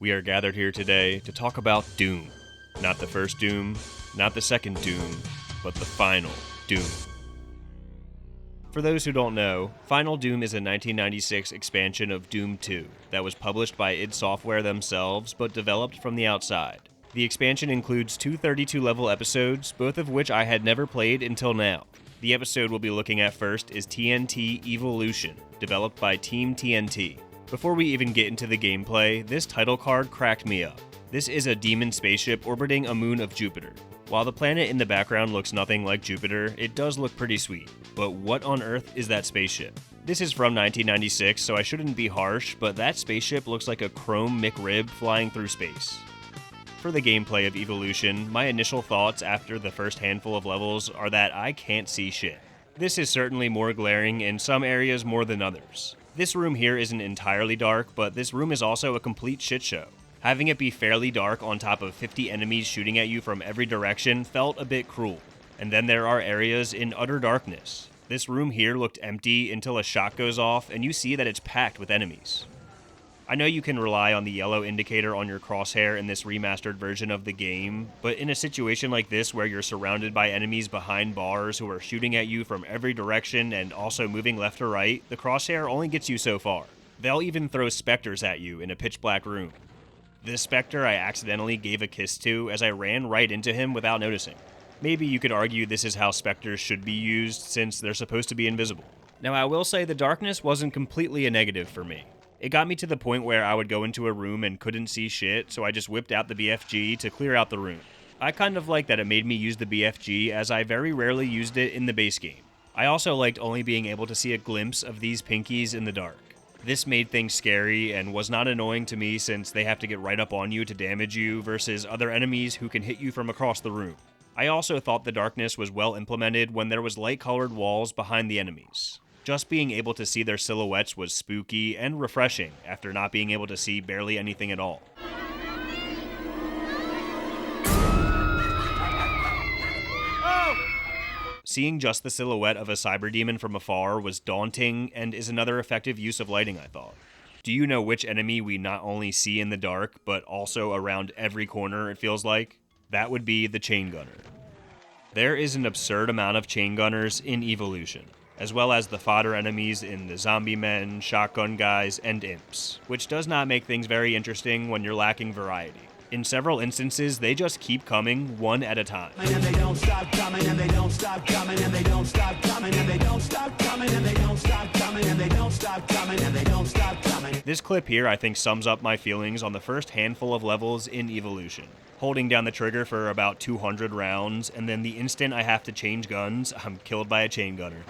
We are gathered here today to talk about Doom. Not the first Doom, not the second Doom, but the final Doom. For those who don't know, Final Doom is a 1996 expansion of Doom 2 that was published by id Software themselves but developed from the outside. The expansion includes two 32-level episodes, both of which I had never played until now. The episode we'll be looking at first is TNT Evilution, developed by Team TNT. Before we even get into the gameplay, this title card cracked me up. This is a demon spaceship orbiting a moon of Jupiter. While the planet in the background looks nothing like Jupiter, it does look pretty sweet. But what on earth is that spaceship? This is from 1996, so I shouldn't be harsh, but that spaceship looks like a chrome McRib flying through space. For the gameplay of Evilution, my initial thoughts after the first handful of levels are that I can't see shit. This is certainly more glaring in some areas more than others. This room here isn't entirely dark, but this room is also a complete shit show. Having it be fairly dark on top of 50 enemies shooting at you from every direction felt a bit cruel. And then there are areas in utter darkness. This room here looked empty until a shot goes off and you see that it's packed with enemies. I know you can rely on the yellow indicator on your crosshair in this remastered version of the game, but in a situation like this where you're surrounded by enemies behind bars who are shooting at you from every direction and also moving left or right, the crosshair only gets you so far. They'll even throw specters at you in a pitch black room. This specter I accidentally gave a kiss to as I ran right into him without noticing. Maybe you could argue this is how specters should be used since they're supposed to be invisible. Now I will say the darkness wasn't completely a negative for me. It got me to the point where I would go into a room and couldn't see shit, so I just whipped out the BFG to clear out the room. I kind of like that it made me use the BFG as I very rarely used it in the base game. I also liked only being able to see a glimpse of these pinkies in the dark. This made things scary and was not annoying to me since they have to get right up on you to damage you versus other enemies who can hit you from across the room. I also thought the darkness was well implemented when there was light-colored walls behind the enemies. Just being able to see their silhouettes was spooky and refreshing after not being able to see barely anything at all. Seeing just the silhouette of a cyber demon from afar was daunting and is another effective use of lighting, I thought. Do you know which enemy we not only see in the dark, but also around every corner, it feels like? That would be the chain gunner. There is an absurd amount of chain gunners in Evilution, as well as the fodder enemies in the zombie men, shotgun guys, and imps, which does not make things very interesting when you're lacking variety. In several instances, they just keep coming one at a time. And they don't stop coming, and they don't stop coming, and they don't stop coming, and they don't stop coming, and they don't stop coming, and they don't stop coming, and they don't stop coming. This clip here, I think, sums up my feelings on the first handful of levels in Evilution. Holding down the trigger for about 200 rounds, and then the instant I have to change guns, I'm killed by a chain gunner.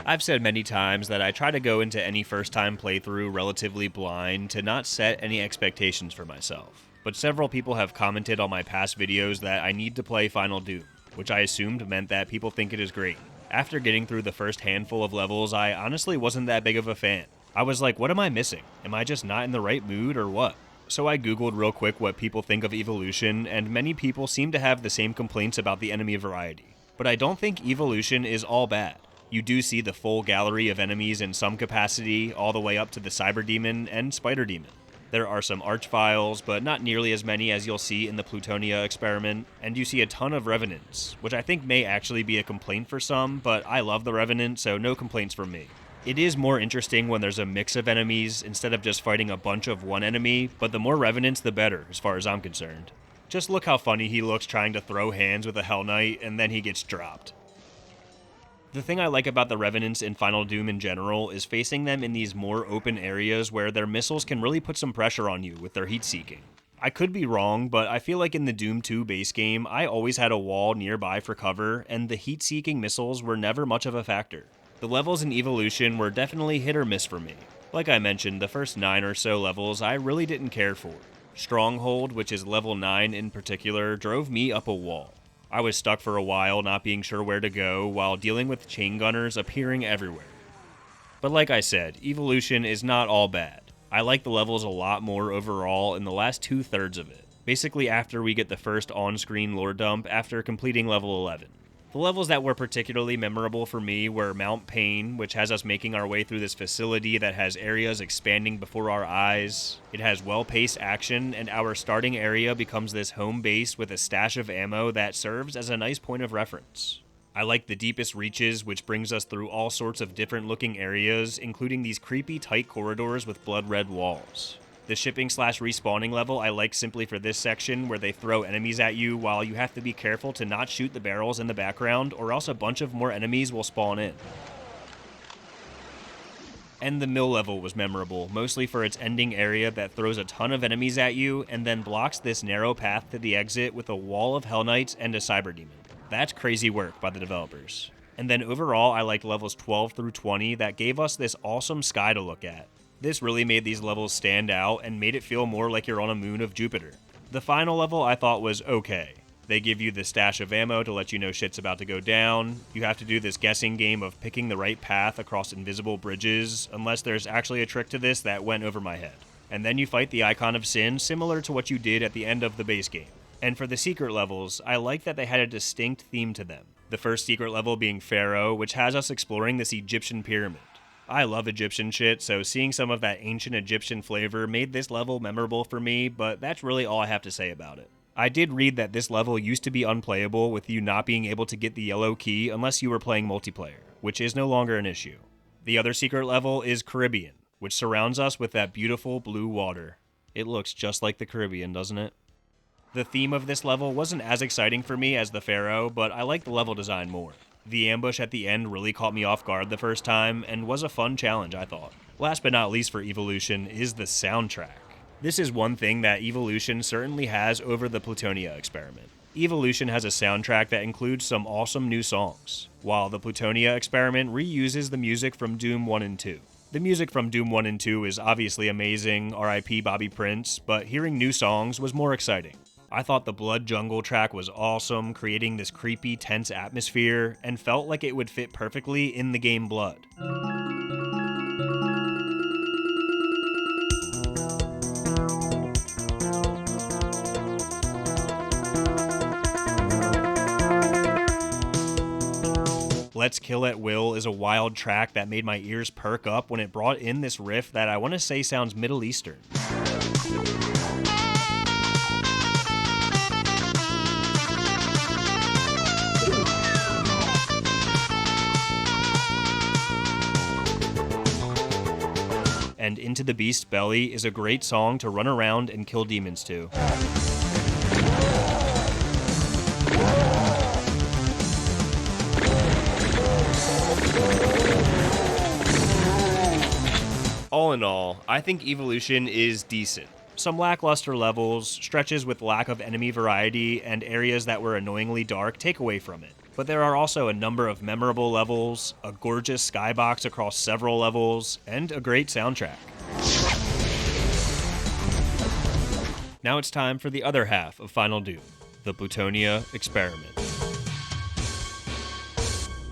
I've said many times that I try to go into any first-time playthrough relatively blind to not set any expectations for myself. But several people have commented on my past videos that I need to play Final Doom, which I assumed meant that people think it is great. After getting through the first handful of levels, I honestly wasn't that big of a fan. I was like, what am I missing? Am I just not in the right mood or what? So I googled real quick what people think of Evilution, and many people seem to have the same complaints about the enemy variety. But I don't think Evilution is all bad. You do see the full gallery of enemies in some capacity, all the way up to the Cyber Demon and Spider Demon. There are some Archviles, but not nearly as many as you'll see in the Plutonia Experiment, and you see a ton of Revenants, which I think may actually be a complaint for some, but I love the Revenant, so no complaints from me. It is more interesting when there's a mix of enemies instead of just fighting a bunch of one enemy, but the more Revenants the better, as far as I'm concerned. Just look how funny he looks trying to throw hands with a Hell Knight, and then he gets dropped. The thing I like about the Revenants in Final Doom in general is facing them in these more open areas where their missiles can really put some pressure on you with their heat-seeking. I could be wrong, but I feel like in the Doom 2 base game, I always had a wall nearby for cover, and the heat-seeking missiles were never much of a factor. The levels in Evilution were definitely hit or miss for me. Like I mentioned, the first 9 or so levels I really didn't care for. Stronghold, which is level 9 in particular, drove me up a wall. I was stuck for a while not being sure where to go while dealing with chain gunners appearing everywhere. But like I said, Evilution is not all bad. I like the levels a lot more overall in the last 2/3 of it, basically after we get the first on-screen lore dump after completing level 11. The levels that were particularly memorable for me were Mount Pain, which has us making our way through this facility that has areas expanding before our eyes. It has well-paced action, and our starting area becomes this home base with a stash of ammo that serves as a nice point of reference. I like the Deepest Reaches, which brings us through all sorts of different looking areas, including these creepy tight corridors with blood-red walls. The shipping/respawning level I like simply for this section, where they throw enemies at you while you have to be careful to not shoot the barrels in the background, or else a bunch of more enemies will spawn in. And the mill level was memorable, mostly for its ending area that throws a ton of enemies at you and then blocks this narrow path to the exit with a wall of Hell Knights and a Cyber Demon. That's crazy work by the developers. And then overall, I liked levels 12 through 20 that gave us this awesome sky to look at. This really made these levels stand out and made it feel more like you're on a moon of Jupiter. The final level I thought was okay. They give you the stash of ammo to let you know shit's about to go down. You have to do this guessing game of picking the right path across invisible bridges, unless there's actually a trick to this that went over my head. And then you fight the Icon of Sin, similar to what you did at the end of the base game. And for the secret levels, I like that they had a distinct theme to them. The first secret level being Pharaoh, which has us exploring this Egyptian pyramid. I love Egyptian shit, so seeing some of that ancient Egyptian flavor made this level memorable for me, but that's really all I have to say about it. I did read that this level used to be unplayable with you not being able to get the yellow key unless you were playing multiplayer, which is no longer an issue. The other secret level is Caribbean, which surrounds us with that beautiful blue water. It looks just like the Caribbean, doesn't it? The theme of this level wasn't as exciting for me as the Pharaoh, but I like the level design more. The ambush at the end really caught me off guard the first time, and was a fun challenge, I thought. Last but not least for Evilution is the soundtrack. This is one thing that Evilution certainly has over the Plutonia Experiment. Evilution has a soundtrack that includes some awesome new songs, while the Plutonia Experiment reuses the music from Doom 1 and 2. The music from Doom 1 and 2 is obviously amazing, RIP Bobby Prince, but hearing new songs was more exciting. I thought the Blood Jungle track was awesome, creating this creepy, tense atmosphere, and felt like it would fit perfectly in the game Blood. Let's Kill at Will is a wild track that made my ears perk up when it brought in this riff that I want to say sounds Middle Eastern. And Into the Beast's Belly is a great song to run around and kill demons to. All in all, I think Evilution is decent. Some lackluster levels, stretches with lack of enemy variety, and areas that were annoyingly dark take away from it. But there are also a number of memorable levels, a gorgeous skybox across several levels, and a great soundtrack. Now it's time for the other half of Final Doom, the Plutonia Experiment.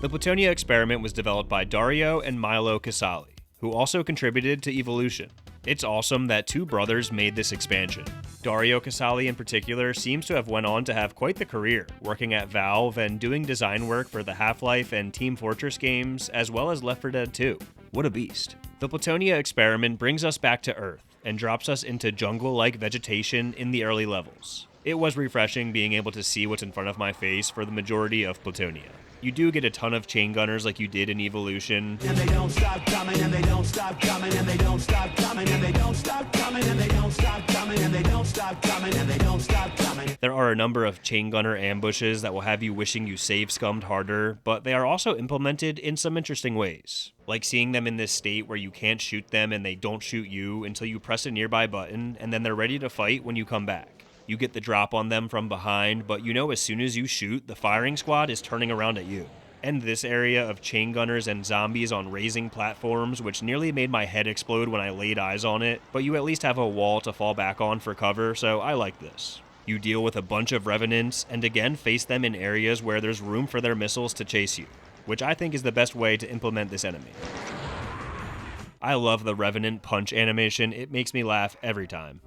The Plutonia Experiment was developed by Dario and Milo Casali, who also contributed to Evilution. It's awesome that two brothers made this expansion. Dario Casali in particular seems to have went on to have quite the career, working at Valve and doing design work for the Half-Life and Team Fortress games, as well as Left 4 Dead 2. What a beast. The Plutonia Experiment brings us back to Earth, and drops us into jungle-like vegetation in the early levels. It was refreshing being able to see what's in front of my face for the majority of Plutonia. You do get a ton of chain gunners like you did in Evilution. And they don't stop coming, and they don't stop coming, and they don't stop coming, and they don't stop coming, and they don't stop coming, and they don't stop coming, and they don't stop coming. There are a number of chain gunner ambushes that will have you wishing you save scummed harder, but they are also implemented in some interesting ways. Like seeing them in this state where you can't shoot them and they don't shoot you until you press a nearby button, and then they're ready to fight when you come back. You get the drop on them from behind, but you know as soon as you shoot, the firing squad is turning around at you. And this area of chain gunners and zombies on raising platforms, which nearly made my head explode when I laid eyes on it, but you at least have a wall to fall back on for cover, so I like this. You deal with a bunch of revenants, and again face them in areas where there's room for their missiles to chase you, which I think is the best way to implement this enemy. I love the revenant punch animation, it makes me laugh every time.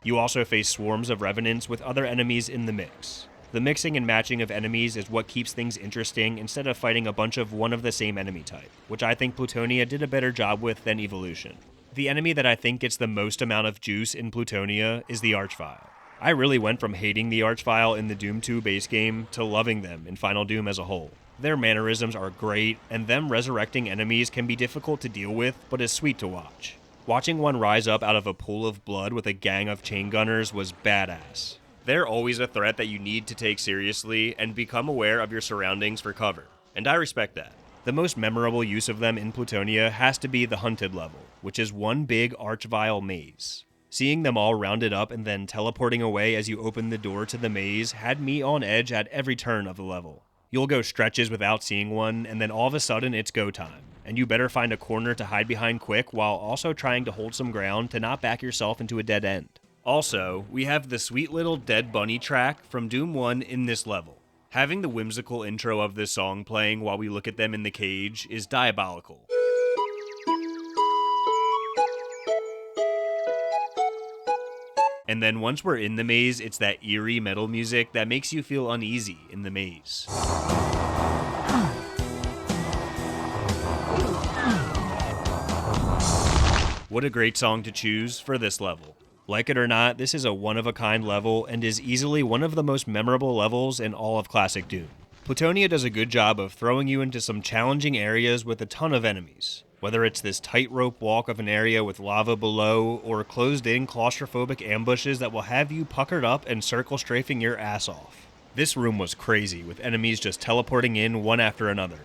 You also face swarms of revenants with other enemies in the mix. The mixing and matching of enemies is what keeps things interesting instead of fighting a bunch of one of the same enemy type, which I think Plutonia did a better job with than Evilution. The enemy that I think gets the most amount of juice in Plutonia is the Archvile. I really went from hating the Archvile in the Doom 2 base game to loving them in Final Doom as a whole. Their mannerisms are great, and them resurrecting enemies can be difficult to deal with, but is sweet to watch. Watching one rise up out of a pool of blood with a gang of chain gunners was badass. They're always a threat that you need to take seriously and become aware of your surroundings for cover, and I respect that. The most memorable use of them in Plutonia has to be the Hunted level, which is one big Archvile maze. Seeing them all rounded up and then teleporting away as you open the door to the maze had me on edge at every turn of the level. You'll go stretches without seeing one, and then all of a sudden it's go time, and you better find a corner to hide behind quick while also trying to hold some ground to not back yourself into a dead end. Also, we have the sweet little Dead Bunny track from Doom 1 in this level. Having the whimsical intro of this song playing while we look at them in the cage is diabolical. And then once we're in the maze, it's that eerie metal music that makes you feel uneasy in the maze. What a great song to choose for this level. Like it or not, this is a one-of-a-kind level and is easily one of the most memorable levels in all of Classic Doom. Plutonia does a good job of throwing you into some challenging areas with a ton of enemies. Whether it's this tightrope walk of an area with lava below, or closed-in claustrophobic ambushes that will have you puckered up and circle strafing your ass off. This room was crazy, with enemies just teleporting in one after another.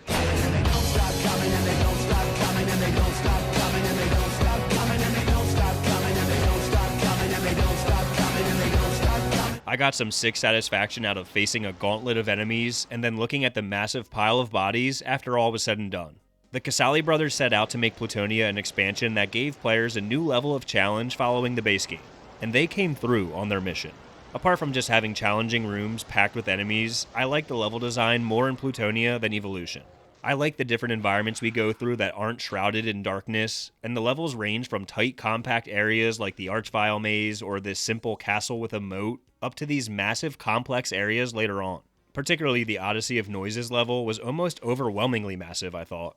I got some sick satisfaction out of facing a gauntlet of enemies and then looking at the massive pile of bodies after all was said and done. The Casali brothers set out to make Plutonia an expansion that gave players a new level of challenge following the base game, and they came through on their mission. Apart from just having challenging rooms packed with enemies, I like the level design more in Plutonia than Evilution. I like the different environments we go through that aren't shrouded in darkness, and the levels range from tight, compact areas like the Archvile maze or this simple castle with a moat, up to these massive, complex areas later on. Particularly the Odyssey of Noises level was almost overwhelmingly massive, I thought.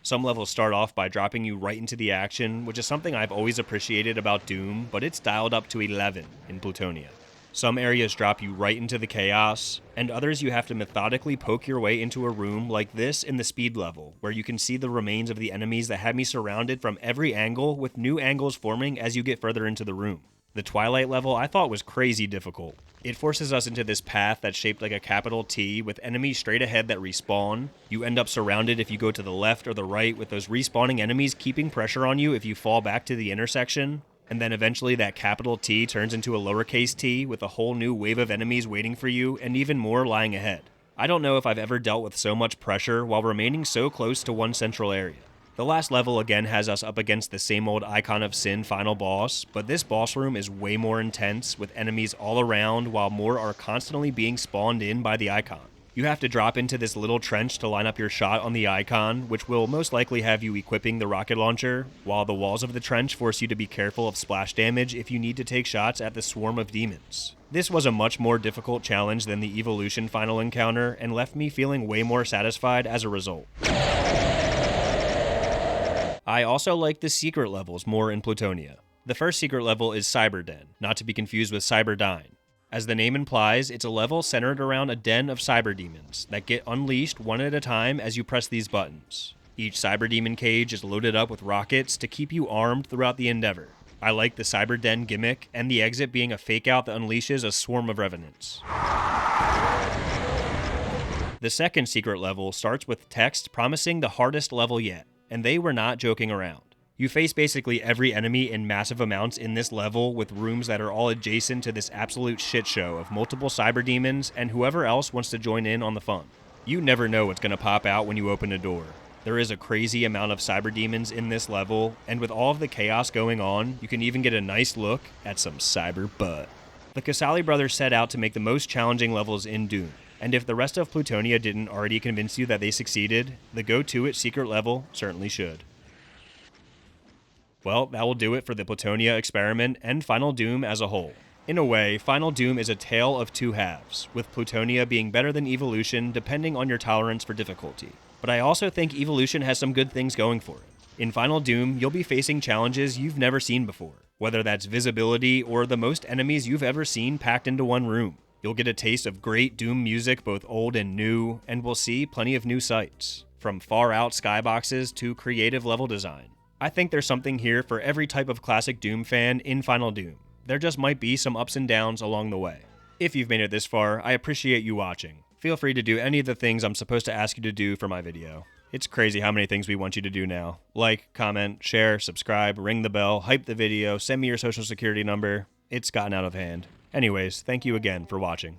Some levels start off by dropping you right into the action, which is something I've always appreciated about Doom, but it's dialed up to 11 in Plutonia. Some areas drop you right into the chaos, and others you have to methodically poke your way into a room like this in the speed level, where you can see the remains of the enemies that had me surrounded from every angle, with new angles forming as you get further into the room. The Twilight level I thought was crazy difficult. It forces us into this path that's shaped like a capital T with enemies straight ahead that respawn. You end up surrounded if you go to the left or the right, with those respawning enemies keeping pressure on you if you fall back to the intersection. And then eventually that capital T turns into a lowercase t with a whole new wave of enemies waiting for you and even more lying ahead. I don't know if I've ever dealt with so much pressure while remaining so close to one central area. The last level again has us up against the same old Icon of Sin final boss, but this boss room is way more intense with enemies all around while more are constantly being spawned in by the Icon. You have to drop into this little trench to line up your shot on the Icon, which will most likely have you equipping the rocket launcher, while the walls of the trench force you to be careful of splash damage if you need to take shots at the swarm of demons. This was a much more difficult challenge than the Evilution final encounter, and left me feeling way more satisfied as a result. I also like the secret levels more in Plutonia. The first secret level is Cyberden, not to be confused with Cyberdyne. As the name implies, it's a level centered around a den of cyber demons that get unleashed one at a time as you press these buttons. Each cyber demon cage is loaded up with rockets to keep you armed throughout the endeavor. I like the cyber den gimmick, and the exit being a fake out that unleashes a swarm of revenants. The second secret level starts with text promising the hardest level yet, and they were not joking around. You face basically every enemy in massive amounts in this level, with rooms that are all adjacent to this absolute shit show of multiple cyber demons and whoever else wants to join in on the fun. You never know what's going to pop out when you open a door. There is a crazy amount of cyber demons in this level, and with all of the chaos going on, you can even get a nice look at some cyber butt. The Casali brothers set out to make the most challenging levels in Doom, and if the rest of Plutonia didn't already convince you that they succeeded, the go-to-it secret level certainly should. Well, that will do it for the Plutonia Experiment and Final Doom as a whole. In a way, Final Doom is a tale of two halves, with Plutonia being better than Evilution depending on your tolerance for difficulty. But I also think Evilution has some good things going for it. In Final Doom, you'll be facing challenges you've never seen before, whether that's visibility or the most enemies you've ever seen packed into one room. You'll get a taste of great Doom music, both old and new, and we'll see plenty of new sights, from far-out skyboxes to creative level design. I think there's something here for every type of classic Doom fan in Final Doom. There just might be some ups and downs along the way. If you've made it this far, I appreciate you watching. Feel free to do any of the things I'm supposed to ask you to do for my video. It's crazy how many things we want you to do now. Like, comment, share, subscribe, ring the bell, hype the video, send me your social security number. It's gotten out of hand. Anyways, thank you again for watching.